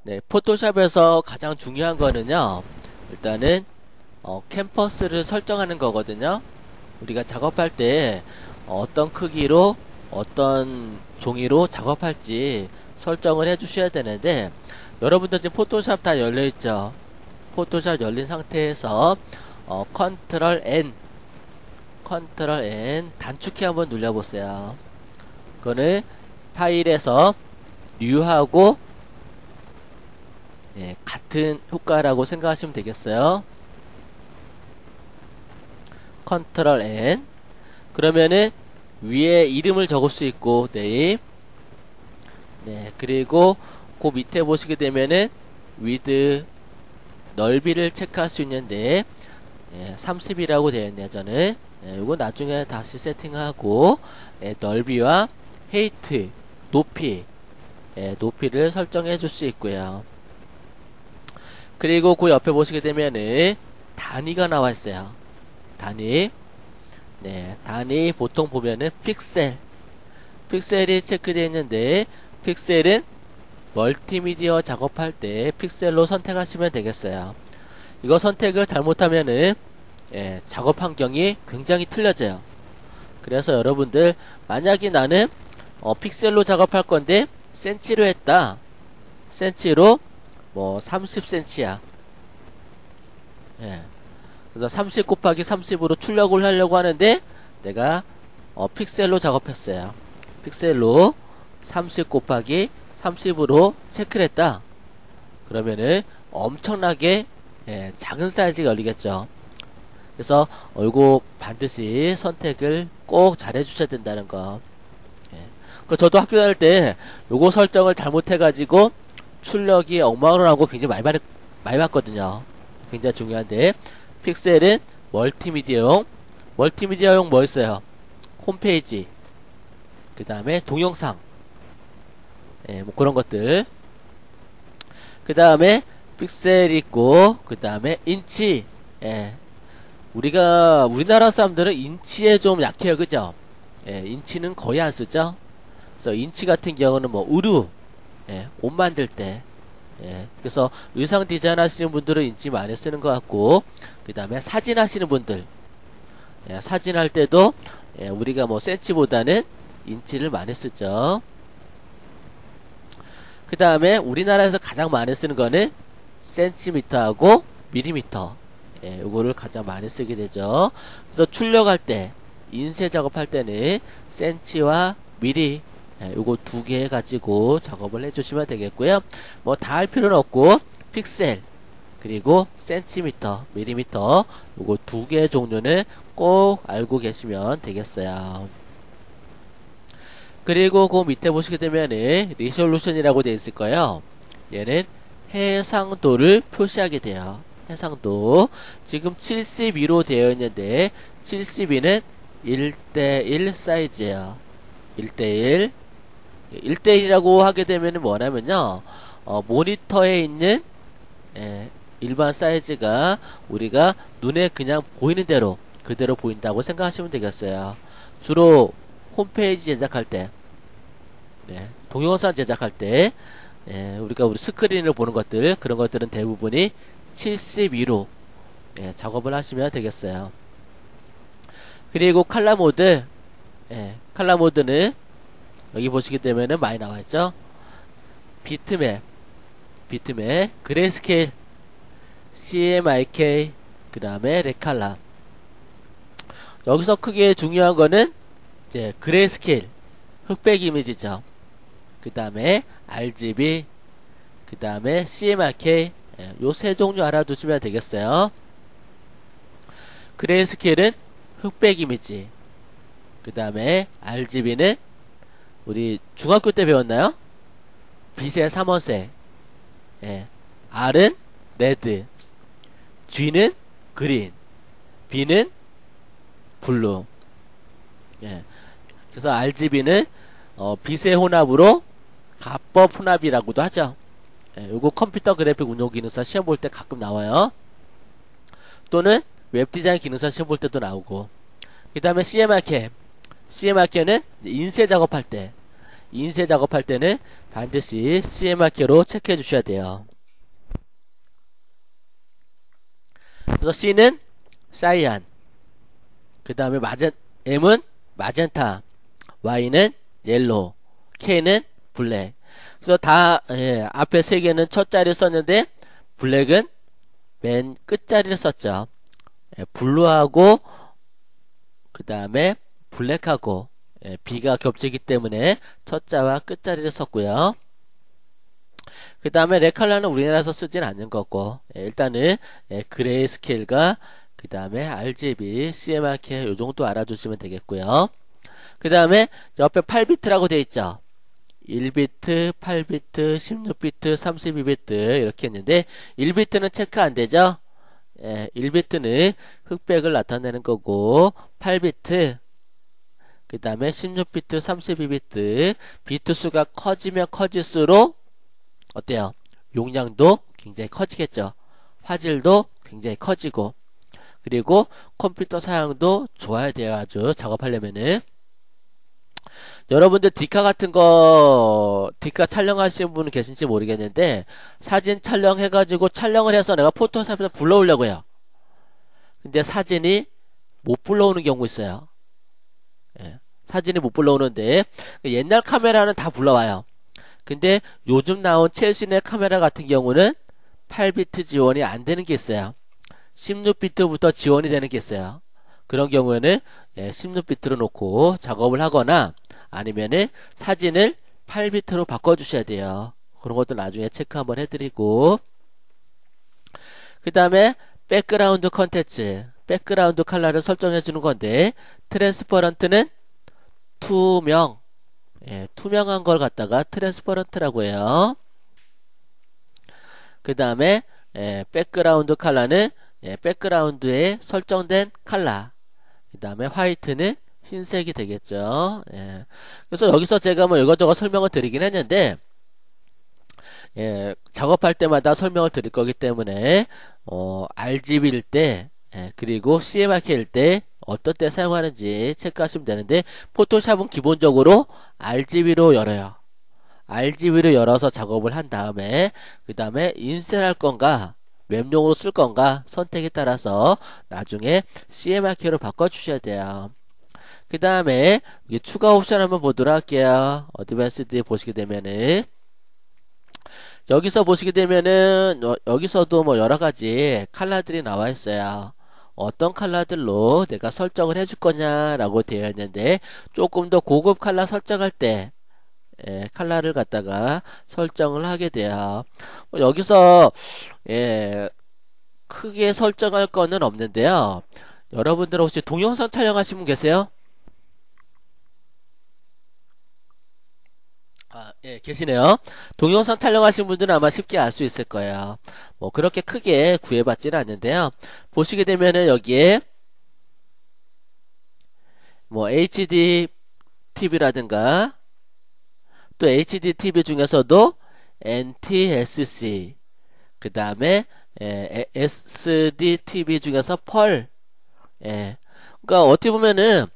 네, 포토샵에서 가장 중요한 거는요, 일단은, 캔버스를 설정하는 거거든요. 우리가 작업할 때, 어떤 크기로, 어떤 종이로 작업할지 설정을 해 주셔야 되는데, 여러분들 지금 포토샵 다 열려있죠? 포토샵 열린 상태에서, 컨트롤 N, 단축키 한번 눌러보세요. 그거는 파일에서, 뉴하고, 네, 같은 효과라고 생각하시면 되겠어요. 컨트롤 N. 그러면은 위에 이름을 적을 수 있고 네임. 네, 그리고 그 밑에 보시게 되면은 위드 넓이를 체크할 수 있는데 30이라고 되어 있네요. 저는 이거 나중에 다시 세팅하고 넓이와 헤이트 높이 높이를 설정해 줄 수 있고요. 그리고 그 옆에 보시게 되면은 단위가 나와 있어요. 단위. 네, 단위 보통 보면은 픽셀이 체크되어 있는데 픽셀은 멀티미디어 작업할 때 픽셀로 선택하시면 되겠어요. 이거 선택을 잘못하면은 작업 환경이 굉장히 틀려져요. 그래서 여러분들 만약에 나는 픽셀로 작업할 건데 센치로 했다. 센치로 뭐 30cm야. 그래서 30 곱하기 30으로 출력을 하려고 하는데 내가 픽셀로 작업했어요. 픽셀로 30 곱하기 30으로 체크를 했다. 그러면은 엄청나게 작은 사이즈가 열리겠죠. 그래서 이거 반드시 선택을 꼭 잘 해주셔야 된다는 거. 그 저도 학교 다닐 때 요거 설정을 잘못해가지고 출력이 엉망으로 나오고 굉장히 많이 봤거든요. 굉장히 중요한데 픽셀은 멀티미디어용 뭐 있어요? 홈페이지, 그 다음에 동영상, 뭐 그런 것들. 그 다음에 픽셀 있고, 그 다음에 인치. 우리나라 사람들은 인치에 좀 약해요, 그죠? 인치는 거의 안 쓰죠? 그래서 인치 같은 경우는 뭐 의류, 옷 만들 때, 그래서 의상 디자인 하시는 분들은 인치 많이 쓰는 것 같고, 그 다음에 사진 하시는 분들, 사진 할 때도 우리가 뭐 센치보다는 인치를 많이 쓰죠. 그 다음에 우리나라에서 가장 많이 쓰는 거는 센티미터하고 밀리미터, 요거를 가장 많이 쓰게 되죠. 그래서 출력할 때, 인쇄 작업할 때는 센치와 미리, 요거 두 개 가지고 작업을 해주시면 되겠고요. 뭐 다 할 필요는 없고 픽셀 그리고 센티미터, 밀리미터 요거 두 개 종류는 꼭 알고 계시면 되겠어요. 그리고 그 밑에 보시게 되면은 리졸루션이라고 되어 있을 거예요. 얘는 해상도를 표시하게 돼요. 해상도 지금 72로 되어 있는데 72는 1대1 사이즈예요. 1대1 1대1이라고 하게 되면 뭐냐면요, 모니터에 있는, 일반 사이즈가 우리가 눈에 그냥 보이는 대로, 그대로 보인다고 생각하시면 되겠어요. 주로 홈페이지 제작할 때, 동영상 제작할 때, 우리가 우리 스크린을 보는 것들, 그런 것들은 대부분이 72로, 작업을 하시면 되겠어요. 그리고 칼라 모드, 칼라 모드는 여기 보시게 되면은 많이 나와있죠. 비트맵, 그레이스케일, CMYK, 그 다음에 레칼라. 여기서 크게 중요한 거는 이제 그레이스케일, 흑백 이미지죠. 그 다음에 RGB, 그 다음에 CMYK, 요 세 종류 알아두시면 되겠어요. 그레이스케일은 흑백 이미지, 그 다음에 RGB는 우리 중학교 때 배웠나요? 빛의 삼원색. R은 레드, G는 그린, B는 블루. 그래서 RGB는 빛의 혼합으로 가법 혼합이라고도 하죠. 요거 컴퓨터 그래픽 운용 기능사 시험 볼 때 가끔 나와요. 또는 웹 디자인 기능사 시험 볼 때도 나오고. 그 다음에 CMYK. CMYK는 인쇄 작업할 때, 인쇄 작업할 때는 반드시 CMYK로 체크해 주셔야 돼요. 그래서 C는 사이안, 그 다음에 M은 마젠타, Y는 옐로우, K는 블랙. 그래서 다 앞에 세 개는 첫 자리를 썼는데 블랙은 맨 끝자리를 썼죠. 블루하고 그 다음에 블랙하고 B가 겹치기 때문에 첫 자와 끝자리를 썼고요. 그 다음에 렉 컬러는 우리나라에서 쓰진 않는 거고, 일단은 그레이 스케일과 그 다음에 RGB, CMYK 요 정도 알아주시면 되겠고요. 그 다음에 옆에 8비트라고 되어 있죠. 1비트, 8비트, 16비트, 32비트 이렇게 했는데 1비트는 체크 안 되죠. 1비트는 흑백을 나타내는 거고 8비트, 그 다음에 16비트, 32비트 비트 수가 커지면 커질수록 어때요? 용량도 굉장히 커지겠죠. 화질도 굉장히 커지고, 그리고 컴퓨터 사양도 좋아야 돼요. 아주 작업하려면은. 여러분들 디카 같은 거, 디카 촬영하시는 분은 계신지 모르겠는데 사진 촬영해가지고 촬영을 해서 내가 포토샵에서 불러오려고 해요. 근데 사진이 못 불러오는 경우 있어요. 사진이 못 불러오는데 옛날 카메라는 다 불러와요. 근데 요즘 나온 최신의 카메라 같은 경우는 8비트 지원이 안 되는 게 있어요. 16비트부터 지원이 되는 게 있어요. 그런 경우에는 16비트로 놓고 작업을 하거나 아니면은 사진을 8비트로 바꿔주셔야 돼요. 그런 것도 나중에 체크 한번 해드리고, 그 다음에 백그라운드 컨텐츠, 백그라운드 컬러를 설정해 주는 건데 트랜스퍼런트는 투명, 투명한 걸 갖다가 트랜스퍼런트라고 해요. 그 다음에 백그라운드 컬러는 백그라운드에 설정된 컬러, 그 다음에 화이트는 흰색이 되겠죠. 그래서 여기서 제가 뭐 이것저것 설명을 드리긴 했는데 작업할 때마다 설명을 드릴 거기 때문에 RGB일 때 그리고 CMYK일 때 어떤 때 사용하는지 체크하시면 되는데, 포토샵은 기본적으로 RGB로 열어요. RGB로 열어서 작업을 한 다음에 그 다음에 인쇄할 건가 웹용으로 쓸 건가 선택에 따라서 나중에 CMYK로 바꿔주셔야 돼요. 그 다음에 추가 옵션 한번 보도록 할게요. 어드밴스드에 보시게 되면은 여기서 보시게 되면은 여기서도 뭐 여러가지 컬러들이 나와 있어요. 어떤 컬러들로 내가 설정을 해줄 거냐라고 되어 있는데, 조금 더 고급 컬러 설정할 때 컬러를 갖다가 설정을 하게 돼요. 여기서 크게 설정할 거는 없는데요. 여러분들 혹시 동영상 촬영하신 분 계세요? 계시네요. 동영상 촬영하신 분들은 아마 쉽게 알 수 있을 거예요. 뭐 그렇게 크게 구애받지는 않는데요. 보시게 되면은 여기에 뭐 HD TV라든가 또 HD TV 중에서도 NTSC, 그 다음에 SD TV 중에서 펄. 그러니까 어떻게 보면은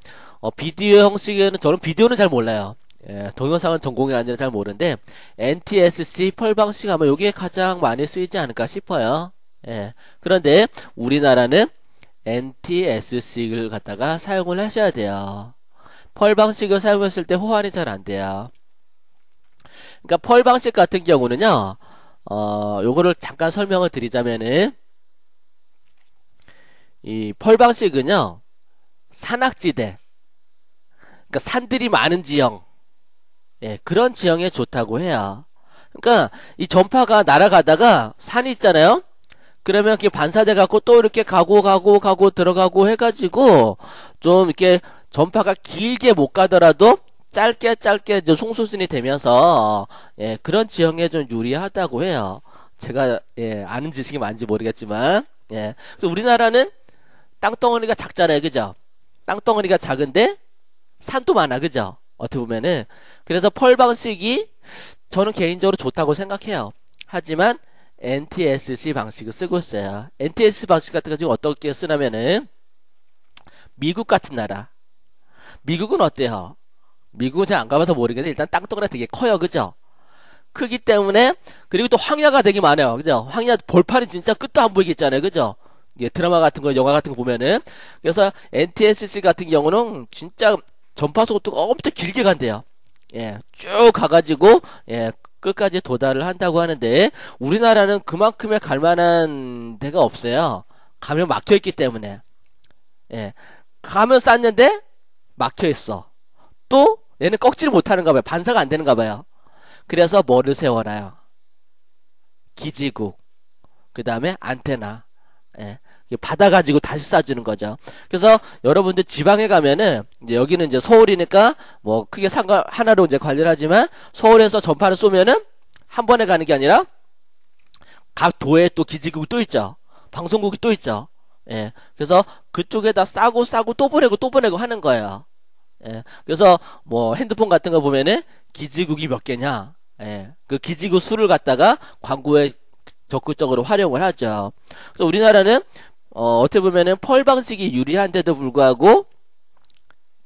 비디오 형식에는, 저는 비디오는 잘 몰라요. 동영상은 전공이 아니라 잘 모르는데 NTSC 펄 방식 아마 요게 가장 많이 쓰이지 않을까 싶어요. 그런데 우리나라는 NTSC를 갖다가 사용을 하셔야 돼요. 펄 방식을 사용했을 때 호환이 잘 안 돼요. 그러니까 펄 방식 같은 경우는요, 요거를 잠깐 설명을 드리자면은, 이 펄 방식은요, 산악지대, 그러니까 산들이 많은 지형, 그런 지형에 좋다고 해요. 그러니까 이 전파가 날아가다가 산이 있잖아요. 그러면 그게 반사돼 갖고 또 이렇게 가고 들어가고 해가지고 좀 이렇게 전파가 길게 못 가더라도 짧게 이제 송수순이 되면서 그런 지형에 좀 유리하다고 해요. 제가 아는 지식이 많은지 모르겠지만, 그래서 우리나라는 땅덩어리가 작잖아요, 그죠? 땅덩어리가 작은데 산도 많아, 그죠? 어떻게 보면은. 그래서 펄 방식이 저는 개인적으로 좋다고 생각해요. 하지만 NTSC 방식을 쓰고 있어요. NTSC 방식 같은 거 지금 어떻게 쓰냐면은, 미국 같은 나라, 미국은 어때요? 미국은 잘 안 가봐서 모르겠는데 일단 땅덩어리가 되게 커요. 그죠? 크기 때문에 그리고 또 황야가 되게 많아요. 그죠? 황야 벌판이 진짜 끝도 안 보이겠잖아요. 그죠? 예, 드라마 같은 거, 영화 같은 거 보면은. 그래서 NTSC 같은 경우는 진짜 전파속도가 엄청 길게 간대요. 예, 쭉 가가지고, 예, 끝까지 도달을 한다고 하는데, 우리나라는 그만큼의 갈만한 데가 없어요. 가면 막혀있기 때문에. 예, 가면 쌌는데, 막혀있어. 또, 얘는 꺾지를 못하는가 봐요. 반사가 안 되는가 봐요. 그래서 뭐를 세워놔요? 기지국. 그 다음에 안테나. 예. 받아가지고 다시 쏴주는 거죠. 그래서 여러분들 지방에 가면은 이제 여기는 이제 서울이니까 뭐 크게 하나로 이제 관리를 하지만 서울에서 전파를 쏘면은 한 번에 가는 게 아니라 각 도에 또 기지국이 또 있죠. 방송국이 또 있죠. 예. 그래서 그쪽에다 싸고 또 보내고 또 보내고 하는 거예요. 예. 그래서 뭐 핸드폰 같은 거 보면은 기지국이 몇 개냐. 예. 그 기지국 수를 갖다가 광고에 적극적으로 활용을 하죠. 그래서 우리나라는 어떻게 보면은 펄 방식이 유리한데도 불구하고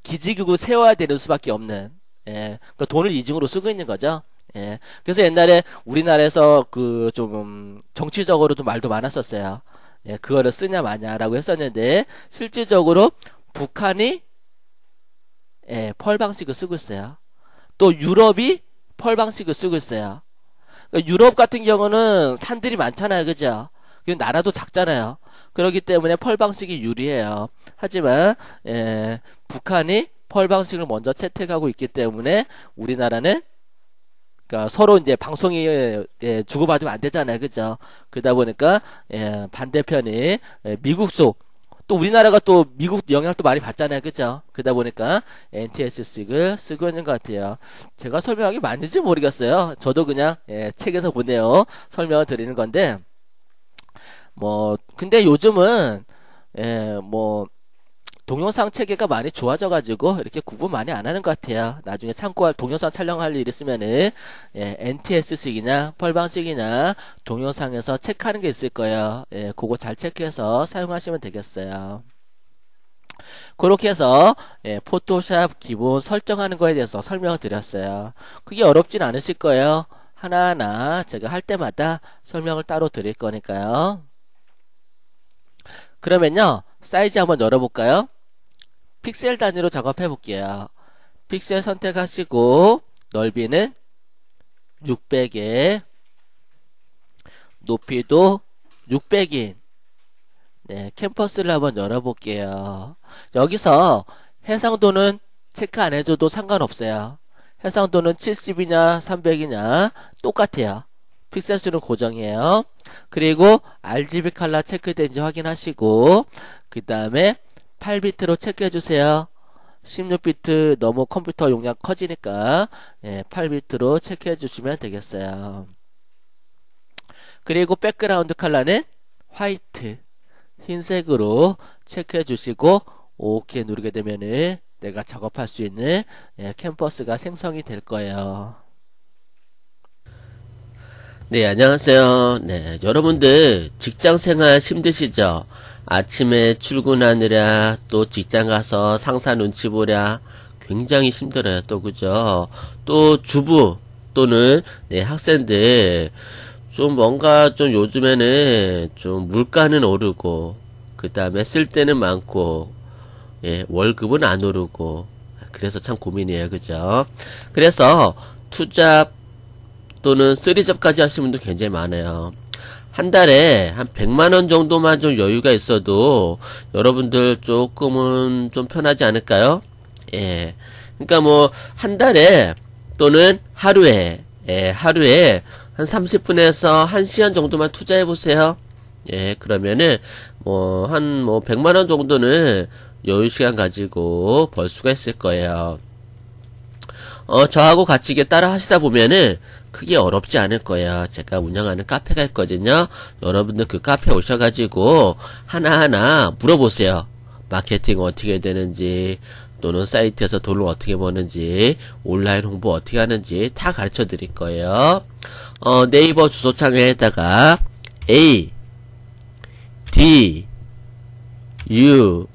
기지국을 세워야 되는 수밖에 없는, 예, 그 돈을 이중으로 쓰고 있는 거죠. 예, 그래서 옛날에 우리나라에서 그 좀 정치적으로도 말도 많았었어요. 예, 그거를 쓰냐 마냐라고 했었는데 실질적으로 북한이 예, 펄 방식을 쓰고 있어요. 또 유럽이 펄 방식을 쓰고 있어요. 그러니까 유럽 같은 경우는 산들이 많잖아요. 그죠? 나라도 작잖아요. 그렇기 때문에 펄 방식이 유리해요. 하지만 예, 북한이 펄 방식을 먼저 채택하고 있기 때문에 우리나라는 그러니까 서로 이제 방송이 예, 주고받으면 안 되잖아요. 그죠? 그러다 보니까 예, 반대편이 예, 미국 속 또 우리나라가 또 미국 영향을 또 많이 받잖아요. 그죠? 그러다 보니까 NTSC를 쓰고 있는 것 같아요. 제가 설명하기 맞는지 모르겠어요. 저도 그냥 예, 책에서 보네요. 설명을 드리는 건데 뭐 근데 요즘은 예, 뭐 동영상 체계가 많이 좋아져가지고 이렇게 구분 많이 안 하는 것 같아요. 나중에 참고할 동영상 촬영할 일 있으면은 예, NTSC이나 펄방식이나 동영상에서 체크하는 게 있을 거예요. 예, 그거 잘 체크해서 사용하시면 되겠어요. 그렇게 해서 예, 포토샵 기본 설정하는 거에 대해서 설명을 드렸어요. 그게 어렵진 않으실 거예요. 하나하나 제가 할 때마다 설명을 따로 드릴 거니까요. 그러면요, 사이즈 한번 열어볼까요? 픽셀 단위로 작업해 볼게요. 픽셀 선택하시고 넓이는 600에 높이도 600인 네, 캠퍼스를 한번 열어볼게요. 여기서 해상도는 체크 안 해줘도 상관없어요. 해상도는 70이냐 300이냐 똑같아요. 픽셀 수는 고정이에요. 그리고 RGB 컬러 체크된지 확인하시고 그 다음에 8비트로 체크해주세요. 16비트 너무 컴퓨터 용량 커지니까 예, 8비트로 체크해주시면 되겠어요. 그리고 백그라운드 컬러는 화이트 흰색으로 체크해주시고 OK 누르게 되면은 내가 작업할 수 있는 예, 캔버스가 생성이 될 거예요. 네, 안녕하세요. 네, 여러분들 직장생활 힘드시죠? 아침에 출근하느라 또 직장 가서 상사 눈치 보랴 굉장히 힘들어요. 또 그죠? 또 주부 또는 네, 학생들 좀 뭔가 좀 요즘에는 좀 물가는 오르고 그 다음에 쓸 때는 많고 예, 월급은 안 오르고 그래서 참 고민이에요. 그죠? 그래서 투잡 또는 쓰리잡까지 하시는 분도 굉장히 많아요. 한 달에 한 100만원 정도만 좀 여유가 있어도 여러분들 조금은 좀 편하지 않을까요? 예. 그러니까 뭐 한 달에 또는 하루에 예, 하루에 한 30분에서 1시간 정도만 투자해 보세요. 예, 그러면은 뭐 한 뭐 100만원 정도는 여유 시간 가지고 벌 수가 있을 거예요. 저하고 같이 이게 따라 하시다 보면은 크게 어렵지 않을 거예요. 제가 운영하는 카페가 있거든요. 여러분들 그 카페 오셔가지고 하나하나 물어보세요. 마케팅 어떻게 되는지 또는 사이트에서 돈을 어떻게 버는지 온라인 홍보 어떻게 하는지 다 가르쳐 드릴 거예요. 네이버 주소창에다가 a d u.kr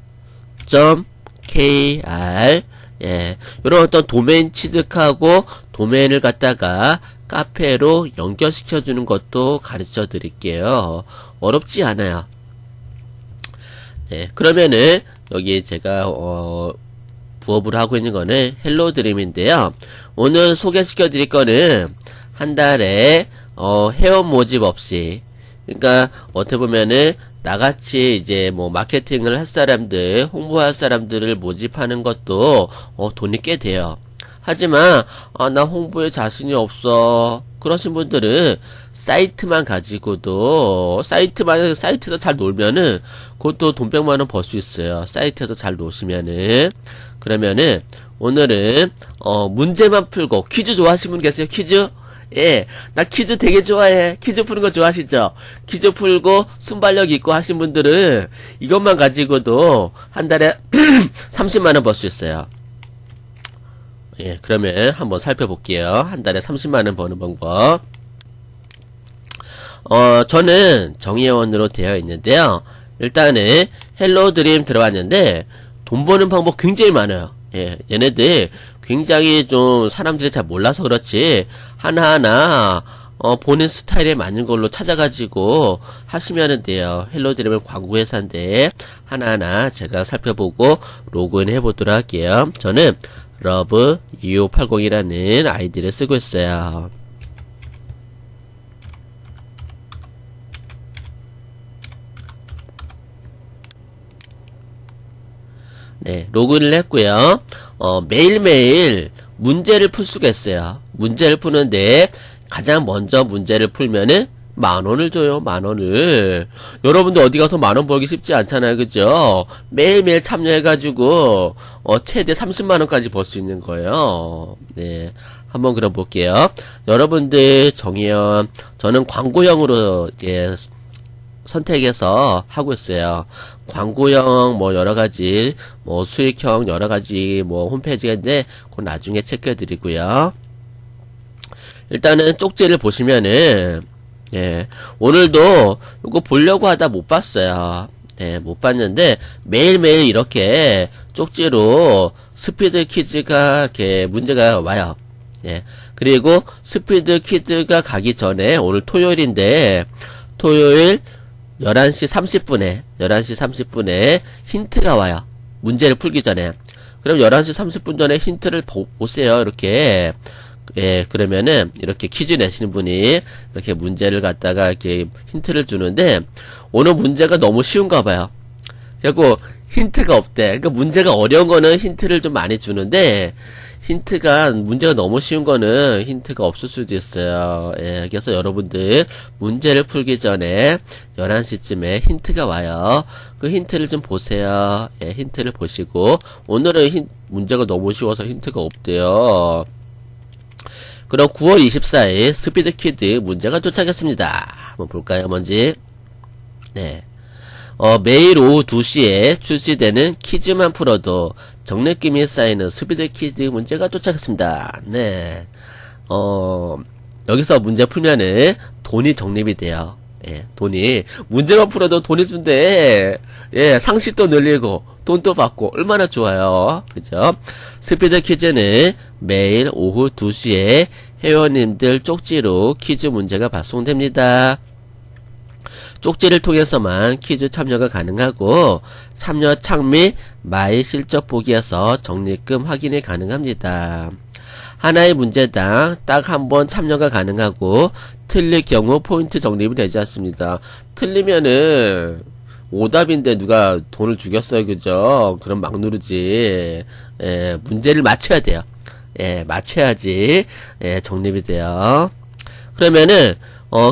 예, 요런 어떤 도메인 취득하고 도메인을 갖다가 카페로 연결시켜 주는 것도 가르쳐 드릴게요. 어렵지 않아요. 네, 그러면은 여기 제가 부업을 하고 있는 거는 헬로 드림인데요. 오늘 소개시켜 드릴 거는 한 달에 회원 모집 없이, 그러니까 어떻게 보면은 나같이 이제 뭐 마케팅을 할 사람들, 홍보할 사람들을 모집하는 것도 돈이 꽤 돼요. 하지만 나 홍보에 자신이 없어 그러신 분들은 사이트만 가지고도 사이트에서 잘 놀면은 그것도 돈 100만원 벌 수 있어요. 사이트에서 잘 노시면은. 그러면은 오늘은 문제만 풀고, 퀴즈 좋아하시는 분 계세요? 퀴즈? 예, 나 퀴즈 되게 좋아해. 퀴즈 푸는 거 좋아하시죠? 퀴즈 풀고 순발력 있고 하신 분들은 이것만 가지고도 한 달에 30만원 벌 수 있어요. 예, 그러면 한번 살펴볼게요. 한 달에 30만원 버는 방법. 저는 정의원으로 되어 있는데요. 일단은 헬로 드림 들어왔는데 돈 버는 방법 굉장히 많아요. 예, 얘네들 굉장히 좀 사람들이 잘 몰라서 그렇지 하나하나 본인 스타일에 맞는 걸로 찾아가지고 하시면 돼요. 헬로 드림은 광고회사인데 하나하나 제가 살펴보고 로그인 해보도록 할게요. 저는 러브2580이라는 아이디를 쓰고 있어요. 네, 로그인을 했고요. 매일매일 문제를 풀 수가 있어요. 문제를 푸는데 가장 먼저 문제를 풀면은 10,000원을 줘요. 10,000원을. 여러분들 어디 가서 10,000원 벌기 쉽지 않잖아요. 그죠? 매일매일 참여해가지고 최대 30만원까지 벌 수 있는 거예요. 네, 한번 그럼 볼게요. 여러분들 정의연, 저는 광고형으로 선택해서 하고 있어요. 광고형 뭐 여러가지 뭐 수익형 여러가지 뭐 홈페이지가 있는데 그건 나중에 체크해 드리고요. 일단은 쪽지를 보시면은, 예, 오늘도 이거 보려고 하다 못 봤어요. 예, 못 봤는데 매일매일 이렇게 쪽지로 스피드 퀴즈가 이렇게 문제가 와요. 예, 그리고 스피드 퀴즈가 가기 전에 오늘 토요일인데 토요일 11시 30분에 힌트가 와요. 문제를 풀기 전에. 그럼 11시 30분 전에 힌트를 보세요. 이렇게. 예, 그러면은, 이렇게 퀴즈 내시는 분이, 이렇게 문제를 갖다가, 이렇게 힌트를 주는데, 오늘 문제가 너무 쉬운가 봐요. 그리고 힌트가 없대. 그러니까 문제가 어려운 거는 힌트를 좀 많이 주는데, 문제가 너무 쉬운 거는 힌트가 없을 수도 있어요. 예, 그래서 여러분들, 문제를 풀기 전에, 11시쯤에 힌트가 와요. 그 힌트를 좀 보세요. 예, 힌트를 보시고, 오늘은 문제가 너무 쉬워서 힌트가 없대요. 그럼 9월 24일 스피드 퀴즈 문제가 도착했습니다. 한번 볼까요, 뭔지? 네. 매일 오후 2시에 출시되는 퀴즈만 풀어도 정느낌이 쌓이는 스피드 퀴즈 문제가 도착했습니다. 네. 여기서 문제 풀면은 돈이 적립이 돼요. 예, 문제만 풀어도 돈이 준대. 예, 상식도 늘리고, 돈도 받고, 얼마나 좋아요. 그죠? 스피드 퀴즈는 매일 오후 2시에 회원님들 쪽지로 퀴즈 문제가 발송됩니다. 쪽지를 통해서만 퀴즈 참여가 가능하고, 참여창 및 마이 실적 보기에서 적립금 확인이 가능합니다. 하나의 문제당 딱 한 번 참여가 가능하고 틀릴 경우 포인트 적립이 되지 않습니다. 틀리면은 오답인데 누가 돈을 주겠어요. 그죠? 그럼 막 누르지. 예, 문제를 맞춰야 돼요. 예, 맞춰야지 적립이 돼요. 그러면은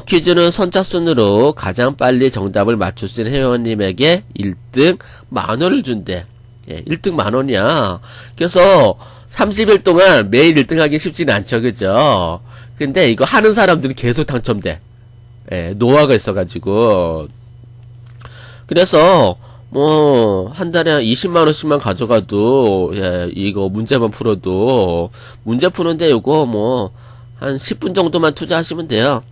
퀴즈는 선착순으로 가장 빨리 정답을 맞출 수 있는 회원님에게 1등 10,000원을 준대. 예, 1등 10,000원이야. 그래서 30일 동안 매일 1등 하기 쉽지는 않죠. 그죠? 근데 이거 하는 사람들은 계속 당첨돼. 예, 노하우가 있어가지고. 그래서, 한 달에 한 20만원씩만 가져가도, 예, 이거 문제만 풀어도, 문제 푸는데 이거 한 10분 정도만 투자하시면 돼요.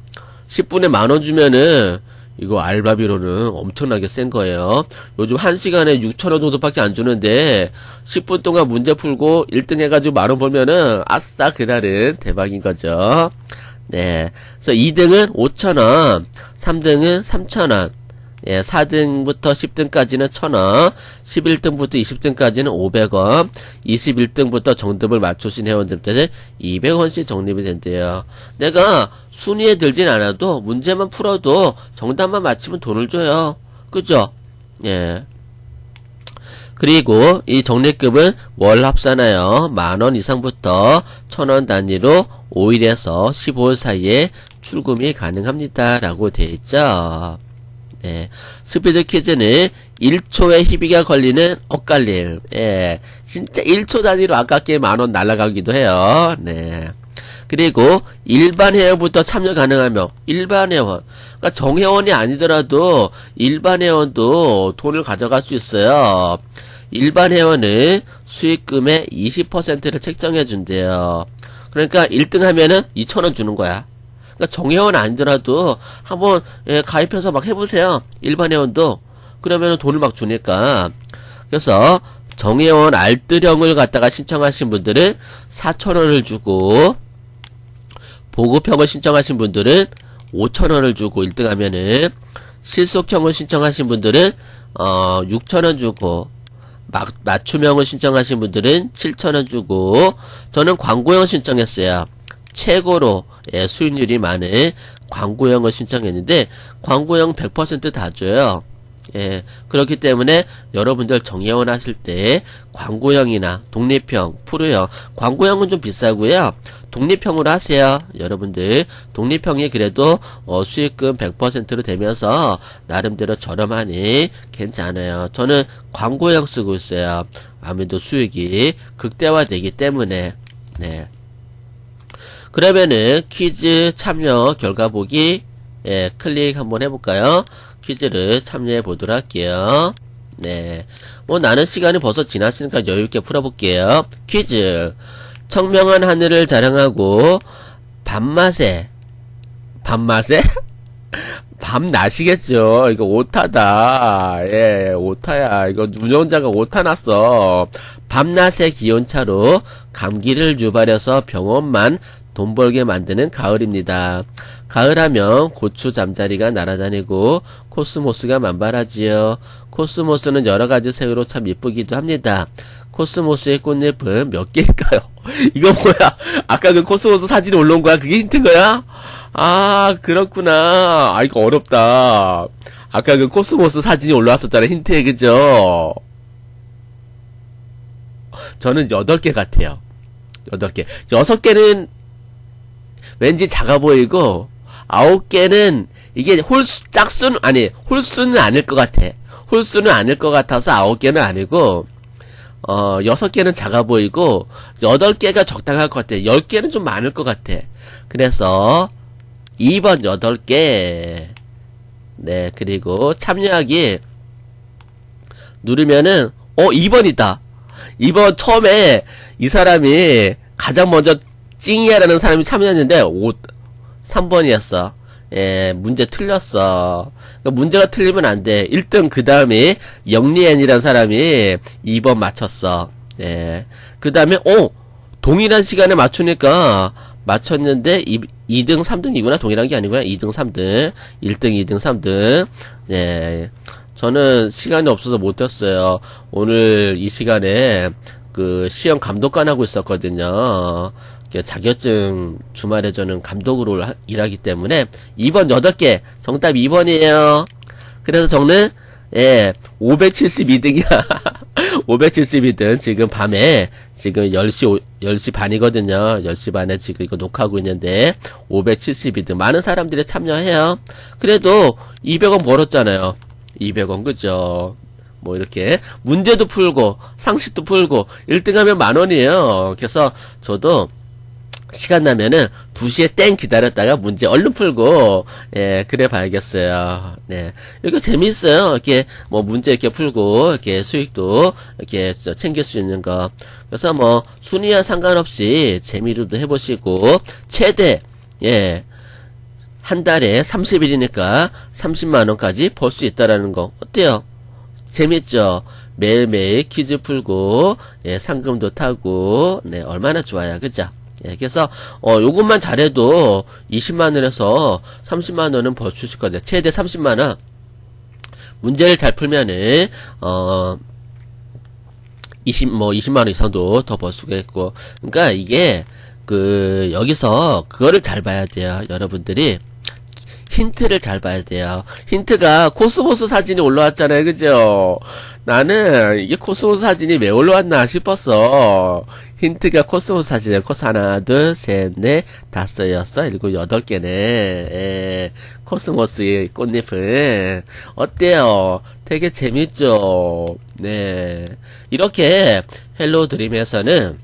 10분에 10,000원 주면은, 이거 알바비로는 엄청나게 센 거예요. 요즘 1시간에 6,000원 정도밖에 안 주는데 10분 동안 문제 풀고 1등 해가지고 10,000원 벌면은 아싸 그날은 대박인 거죠. 네, 그래서 2등은 5,000원, 3등은 3,000원, 예, 4등부터 10등까지는 1,000원, 11등부터 20등까지는 500원, 21등부터 정답을 맞추신 회원들한테는 200원씩 적립이 된대요. 내가 순위에 들진 않아도 문제만 풀어도 정답만 맞히면 돈을 줘요. 그죠? 예. 그리고 이 적립금은 월 합산하여 10,000원 이상부터 1,000원 단위로 5일에서 15일 사이에 출금이 가능합니다. 라고 되어 있죠. 네. 스피드 퀴즈는 1초의 희비가 걸리는 엇갈림. 예. 진짜 1초 단위로 아깝게 10,000원 날아가기도 해요. 네. 그리고 일반 회원부터 참여 가능하며, 일반 회원. 그러니까 정회원이 아니더라도 일반 회원도 돈을 가져갈 수 있어요. 일반 회원은 수익금의 20%를 책정해 준대요. 그러니까 1등 하면은 2,000원 주는 거야. 그러니까 정회원 아니더라도 한번 가입해서 막 해보세요. 일반 회원도. 그러면은 돈을 막 주니까. 그래서 정회원 알뜰형을 갖다가 신청하신 분들은 4,000원을 주고, 보급형을 신청하신 분들은 5,000원을 주고 1등 하면은, 실속형을 신청하신 분들은 6,000원 주고, 맞춤형을 신청하신 분들은 7,000원 주고, 저는 광고형 신청했어요. 최고로 수익률이 많은 광고형을 신청했는데 광고형 100% 다 줘요. 예, 그렇기 때문에 여러분들 정회원 하실 때 광고형이나 독립형, 프로형, 광고형은 좀 비싸고요. 독립형으로 하세요. 여러분들 독립형이 그래도 수익금 100%로 되면서 나름대로 저렴하니 괜찮아요. 저는 광고형 쓰고 있어요. 아무래도 수익이 극대화되기 때문에. 네. 그러면은 퀴즈 참여 결과 보기, 예, 클릭 한번 해볼까요? 퀴즈를 참여해 보도록 할게요. 네. 뭐 나는 시간이 벌써 지났으니까 여유있게 풀어볼게요. 퀴즈. 청명한 하늘을 자랑하고 밤낮에 밤낮이겠죠. 이거 오타다. 예, 오타야. 이거 운영자가 오타 났어. 밤낮의 기온차로 감기를 유발해서 병원만 돈 벌게 만드는 가을입니다. 가을하면 고추 잠자리가 날아다니고 코스모스가 만발하지요. 코스모스는 여러가지 색으로 참 이쁘기도 합니다. 코스모스의 꽃잎은 몇 개일까요? 이거 뭐야? 아까 그 코스모스 사진이 올라온 거야? 그게 힌트인 거야? 아, 그렇구나. 아, 이거 어렵다. 아까 그 코스모스 사진이 올라왔었잖아. 힌트에, 그죠? 저는 8개 같아요. 8개. 6개는 왠지 작아 보이고, 9개는, 이게 홀수는 아닐 것 같아. 홀수는 아닐 것 같아서 9개는 아니고, 6개는 작아 보이고, 8개가 적당할 것 같아. 10개는 좀 많을 것 같아. 그래서, 2번 8개. 네, 그리고 참여하기 누르면은, 2번이다. 2번 처음에 이 사람이 가장 먼저 찡이야라는 사람이 참여했는데 3번이었어. 예, 문제 틀렸어. 그러니까 문제가 틀리면 안 돼. 1등 그 다음에 영리엔이라는 사람이 2번 맞췄어. 예. 그 다음에 동일한 시간에 맞추니까 맞췄는데 2등 3등이구나. 동일한 게 아니구나. 2등 3등 1등 2등 3등. 예. 저는 시간이 없어서 못했어요. 오늘 이 시간에 그 시험 감독관 하고 있었거든요. 자격증 주말에 저는 감독으로 일하기 때문에 2번 8개 정답 2번이에요. 그래서 저는 572등이야. 572등 지금 밤에 지금 10시 반이거든요. 10시 반에 지금 이거 녹화하고 있는데 572등 많은 사람들이 참여해요. 그래도 200원 벌었잖아요. 200원 그죠? 뭐 이렇게 문제도 풀고 상식도 풀고 1등하면 10,000원이에요. 그래서 저도 시간 나면은 2시에 땡 기다렸다가 문제 얼른 풀고 그래 봐야겠어요. 네. 이거 재미있어요. 이렇게 뭐 문제 이렇게 풀고 이렇게 수익도 이렇게 챙길 수 있는 거. 그래서 뭐 순위와 상관없이 재미로도 해보시고 최대 한 달에 30일이니까 30만원까지 벌 수 있다라는 거. 어때요? 재밌죠? 매일매일 퀴즈 풀고, 예, 상금도 타고, 네, 얼마나 좋아요. 그죠? 예, 그래서, 요것만 잘해도 20만원에서 30만원은 벌 수 있을 거예요. 최대 30만원. 문제를 잘 풀면은, 20만원 이상도 더 벌 수가 있고. 그러니까 이게, 여기서 그거를 잘 봐야 돼요. 여러분들이. 힌트를 잘 봐야 돼요. 힌트가 코스모스 사진이 올라왔잖아요. 그죠? 나는 이게 코스모스 사진이 왜 올라왔나 싶었어. 힌트가 코스모스 사진이에요. 코스 하나, 둘, 셋, 넷, 다섯, 여섯, 일곱, 8개네. 예. 코스모스의 꽃잎은. 어때요? 되게 재밌죠? 네. 이렇게 헬로 드림에서는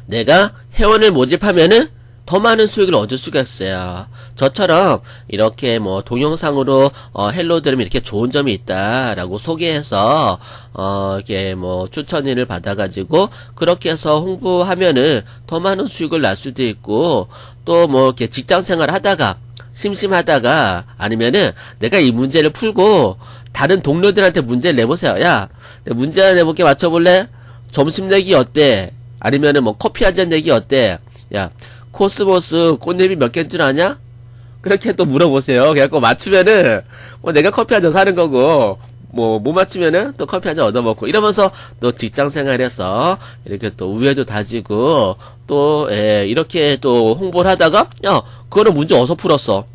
내가 회원을 모집하면은 더 많은 수익을 얻을 수가 있어요. 저처럼 이렇게 뭐 동영상으로 헬로드림 이렇게 좋은 점이 있다라고 소개해서 이렇게 뭐 추천을 받아가지고 그렇게 해서 홍보하면은 더 많은 수익을 날 수도 있고 또 뭐 이렇게 직장생활 하다가 심심하다가 아니면은 내가 이 문제를 풀고 다른 동료들한테 문제를 내보세요. 야, 내가 문제 하나 내볼게 맞춰볼래? 점심 내기 어때? 아니면은 뭐 커피 한 잔 내기 어때? 야, 코스모스 꽃잎이 몇 개인 줄 아냐? 그렇게 또 물어보세요. 그래갖고 맞추면은 뭐 내가 커피 한 잔 사는 거고 못 맞추면은 또 커피 한 잔 얻어먹고 이러면서 또 직장 생활에서 이렇게 또 우애도 다지고 또 이렇게 또 홍보를 하다가 야 그거는 문제 어디서 풀었어?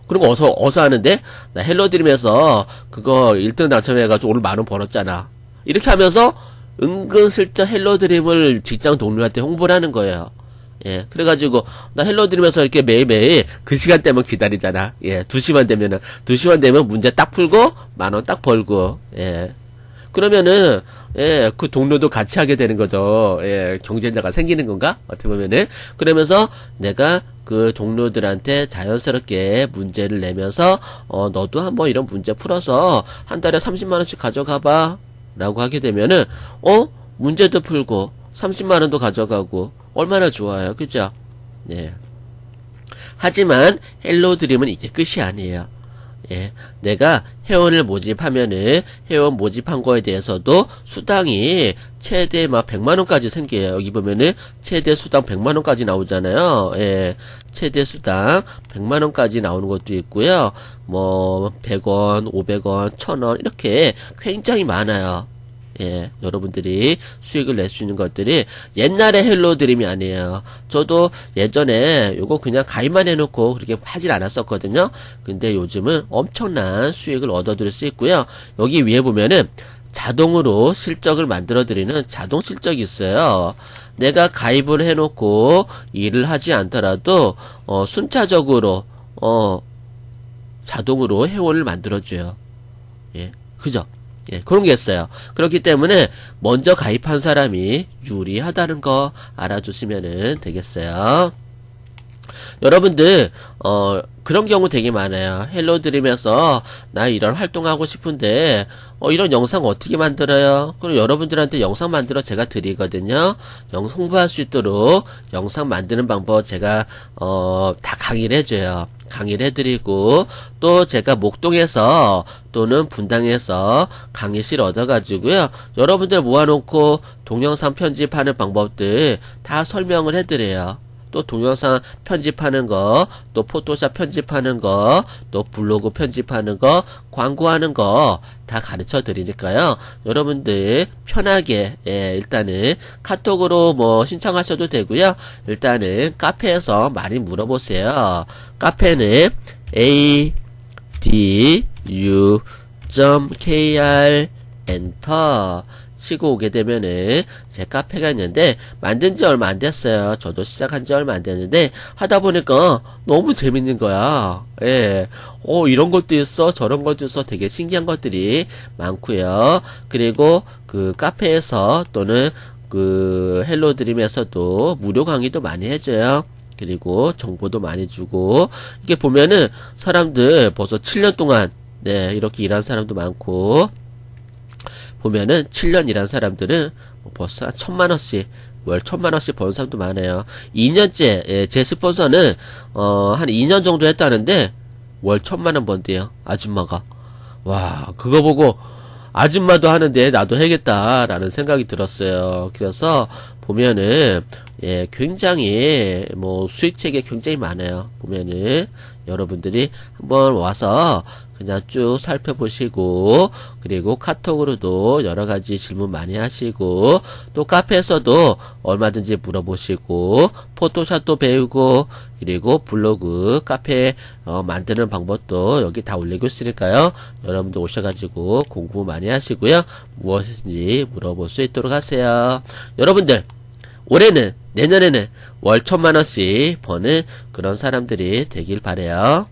그런 거 어서 하는데 나 헬로드림에서 그거 1등 당첨해가지고 오늘 10,000원 벌었잖아. 이렇게 하면서 은근슬쩍 헬로드림을 직장 동료한테 홍보를 하는 거예요. 예, 그래가지고, 나 헬로드림에서 이렇게 매일매일 그 시간대만 기다리잖아. 예, 2시만 되면 문제 딱 풀고, 10,000원 딱 벌고, 예. 그러면은, 예, 그 동료도 같이 하게 되는 거죠. 예, 경쟁자가 생기는 건가? 어떻게 보면은. 그러면서 내가 그 동료들한테 자연스럽게 문제를 내면서, 너도 한번 이런 문제 풀어서 한 달에 30만원씩 가져가봐. 라고 하게 되면은, 문제도 풀고, 30만원도 가져가고, 얼마나 좋아요. 그죠? 예. 하지만 헬로드림은 이게 끝이 아니에요. 예. 내가 회원을 모집하면은 회원 모집한 거에 대해서도 수당이 최대 막 100만원까지 생겨요. 여기 보면은 최대 수당 100만원까지 나오잖아요. 예. 최대 수당 100만원까지 나오는 것도 있고요. 뭐 100원, 500원, 1000원 이렇게 굉장히 많아요. 예, 여러분들이 수익을 낼 수 있는 것들이 옛날에 헬로드림이 아니에요. 저도 예전에 요거 그냥 가입만 해놓고 그렇게 하질 않았었거든요. 근데 요즘은 엄청난 수익을 얻어들일 수 있고요. 여기 위에 보면은 자동으로 실적을 만들어드리는 자동 실적이 있어요. 내가 가입을 해놓고 일을 하지 않더라도 순차적으로 자동으로 회원을 만들어줘요. 예, 그죠? 예, 그런 게 있어요. 그렇기 때문에 먼저 가입한 사람이 유리하다는 거 알아주시면 되겠어요. 여러분들 그런 경우 되게 많아요. 헬로드림에서 나 이런 활동하고 싶은데 이런 영상 어떻게 만들어요? 그럼 여러분들한테 영상 만들어 제가 드리거든요. 홍보할 수 있도록 영상 만드는 방법 제가 다 강의를 해줘요. 강의를 해드리고 또 제가 목동에서 또는 분당에서 강의실 얻어가지고요. 여러분들 모아놓고 동영상 편집하는 방법들 다 설명을 해드려요. 또 동영상 편집하는 거, 또 포토샵 편집하는 거, 또 블로그 편집하는 거, 광고하는 거 다 가르쳐 드리니까요. 여러분들 편하게 일단은 카톡으로 뭐 신청하셔도 되고요. 일단은 카페에서 많이 물어보세요. 카페는 adu.kr 엔터 치고 오게 되면은 제 카페가 있는데 만든 지 얼마 안 됐어요. 저도 시작한 지 얼마 안 됐는데 하다 보니까 너무 재밌는 거야. 예. 이런 것도 있어 저런 것도 있어 되게 신기한 것들이 많고요. 그리고 그 카페에서 또는 그 헬로드림에서도 무료 강의도 많이 해줘요. 그리고 정보도 많이 주고 이게 보면은 사람들 벌써 7년 동안 이렇게 일한 사람도 많고 보면은 7년 일한 사람들은 벌써 1,000만원씩 월 1000만원씩 버는 사람도 많아요. 2년째, 예, 제 스폰서는, 한 2년 정도 했다는데, 월 1000만원 번대요. 아줌마가. 와, 그거 보고, 아줌마도 하는데 나도 해야겠다라는 생각이 들었어요. 그래서 보면은 예, 굉장히 뭐 수익책이 굉장히 많아요. 보면은 여러분들이 한번 와서 그냥 쭉 살펴보시고, 그리고 카톡으로도 여러가지 질문 많이 하시고, 또 카페에서도 얼마든지 물어보시고, 포토샵도 배우고, 그리고 블로그, 카페 만드는 방법도 여기 다 올리고 있으니까요. 여러분들 오셔가지고 공부 많이 하시고요. 무엇인지 물어볼 수 있도록 하세요. 여러분들 올해는, 내년에는 월 1000만원씩 버는 그런 사람들이 되길 바래요.